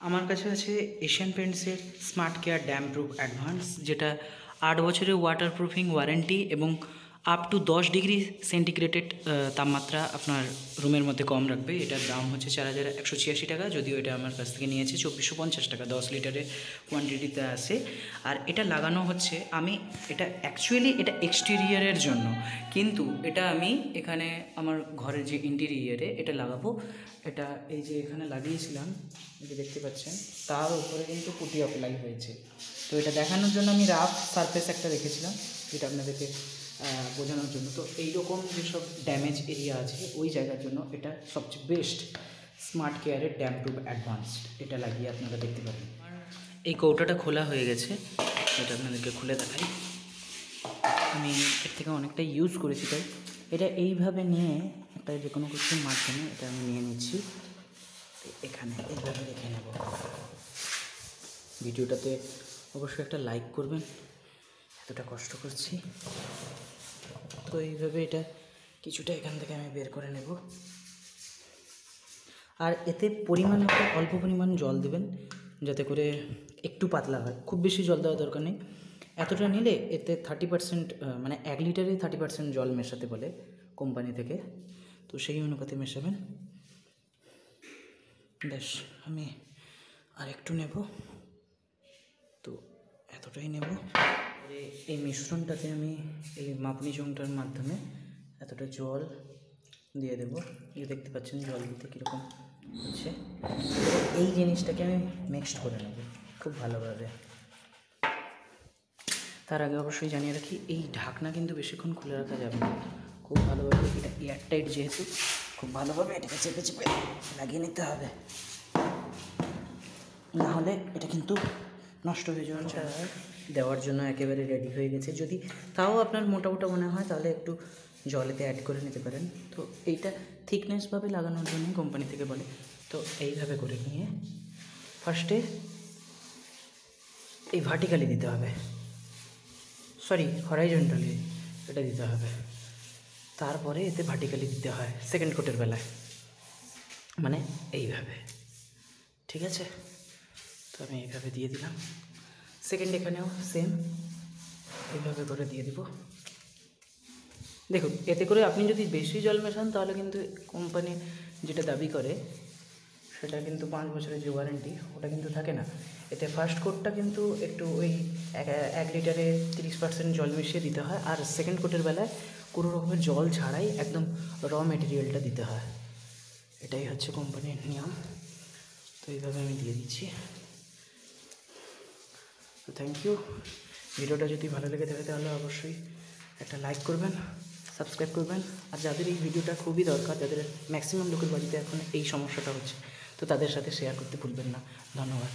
আমার কাছে আছে এশিয়ান পেইন্টসের smart care damp proof advance, যেটা 8 বছরের ওয়াটারপ্রুফিং ওয়ারেন্টি এবং আপ টু 10 ডিগ্রি সেন্টিগ্রেডেড তাপমাত্রা আপনার রুমের মধ্যে কম রাখবে। এটার দাম হচ্ছে 4186 টাকা, যদিও এটা আমার কাছ থেকে নিয়েছে 2450 টাকা, 10 লিটারের কোয়ান্টিটিতে আসে। আর এটা লাগানো হচ্ছে, আমি এটা অ্যাকচুয়ালি এটা এক্সটেরিয়ারের জন্য, কিন্তু এটা আমি এখানে আমার ঘরের যে ইন্টেরিয়ারে এটা লাগাবো। এটা এই যে এখানে লাগিয়েছিলাম, এই যে দেখতে পাচ্ছেন, তার উপরে কিন্তু পুটি অ্যাপ্লাই হয়েছে। তো এটা দেখানোর জন্য আমি রাফ সারফেস একটা রেখেছিলাম, যেটা আপনাদেরকে বোঝানোর জন্য। তো এইরকম যেসব ড্যামেজ এরিয়া আছে ওই জায়গার জন্য এটা সবচেয়ে বেস্ট স্মার্ট কেয়ারের ড্যাম প্রুফ অ্যাডভান্সড। এটা লাগিয়ে আপনারা দেখতে পারেন। এই কৌটাটা খোলা হয়ে গেছে, এটা আপনাদেরকে খুলে দেখাই। আমি এর থেকে অনেকটা ইউজ করেছি, তাই এটা এইভাবে নিয়ে একটা যে কোনো কিছুর মাধ্যমে এটা আমি নিয়ে নিচ্ছি, এখানে এইভাবে রেখে নেব। ভিডিওটাতে অবশ্যই একটা লাইক করবেন, এতটা কষ্ট করছি। তো এইভাবে এটা কিছুটা এখান থেকে আমি বের করে নেব। আর এতে পরিমাণ মতো অল্প পরিমাণ জল দেবেন, যাতে করে একটু পাতলা হয়, খুব বেশি জল দেওয়ার দরকার নেই। এতটা নিলে এতে 30%, মানে 1 লিটারে 30% জল মেশাতে বলে কোম্পানি থেকে, তো সেই অনুপাতে মেশাবেন। ব্যাস, আমি আর একটু নেব, তো এতটাই নেব। এই মিশ্রণটাতে আমি এই মাপনি চোঙটার মাধ্যমে এতটা জল দিয়ে দেবো। এই দেখতে পাচ্ছেন জল দিতে কীরকম হচ্ছে। এই জিনিসটাকে আমি মিক্সড করে নেব খুব ভালোভাবে। তার আগে অবশ্যই জানিয়ে রাখি, এই ঢাকনা কিন্তু বেশিক্ষণ খুলে রাখা যাবে না। খুব ভালোভাবে, এটা এয়ারটাইট যেহেতু, খুব ভালোভাবে এটাকে চেপে চেপে লাগিয়ে নিতে হবে, নাহলে এটা কিন্তু নষ্ট হয়ে যাওয়ার চারা দেওয়ার জন্য একেবারে রেডি হয়ে গেছে। যদি তাও আপনার মোটা মোটা মনে হয় তাহলে একটু জলেতে অ্যাড করে নিতে পারেন। তো এইটা থিকনেসভাবে লাগানোর জন্য কোম্পানি থেকে বলে। তো এইভাবে করে নিয়ে ফার্স্টে এই ভার্টিক্যালি দিতে হবে, সরি হরাইজন্টালি এটা দিতে হবে, তারপরে এতে ভার্টিক্যালি দিতে হয় সেকেন্ড কোটের বেলায়, মানে এইভাবে। ঠিক আছে, তো আমি এইভাবে দিয়ে দিলাম। সেকেন্ড এখানেও সেম এইভাবে করে দিয়ে দিব। দেখুন, এতে করে আপনি যদি বেশি জল মেশান তাহলে কিন্তু কোম্পানি যেটা দাবি করে সেটা কিন্তু 5 বছরের যে ওয়ারেন্টি ওটা কিন্তু থাকে না। এতে ফার্স্ট কোটটা কিন্তু একটু ওই 1 লিটারে 30% জল মিশিয়ে দিতে হয়, আর সেকেন্ড কোটের বেলায় কোনো রকমের জল ছাড়াই একদম র মেটেরিয়ালটা দিতে হয়। এটাই হচ্ছে কোম্পানির নিয়ম। তো এইভাবে আমি দিয়ে দিচ্ছি। তো থ্যাংক ইউ। ভিডিওটা যদি ভালো লেগে থাকে তাহলে অবশ্যই একটা লাইক করবেন, সাবস্ক্রাইব করবেন। আর যাদের এই ভিডিওটা খুবই দরকার, যাদের ম্যাক্সিমাম লোকের বাড়িতে এখন এই সমস্যাটা হচ্ছে, তো তাদের সাথে শেয়ার করতে ভুলবেন না। ধন্যবাদ।